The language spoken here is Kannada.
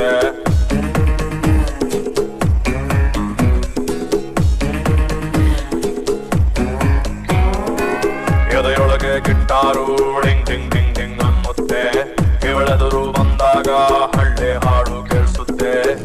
ಕೇಳಿಸುತ್ತೆ. ಎದೆಯೊಳಗೆ guitar ding ding ding ding ಅನ್ನುತ್ತೆ. ಇವಳೆದುರು ಬಂದಾಗ ಹಳ್ಳಿ ಹಾಡು ಕೇಳಿಸುತ್ತೆ.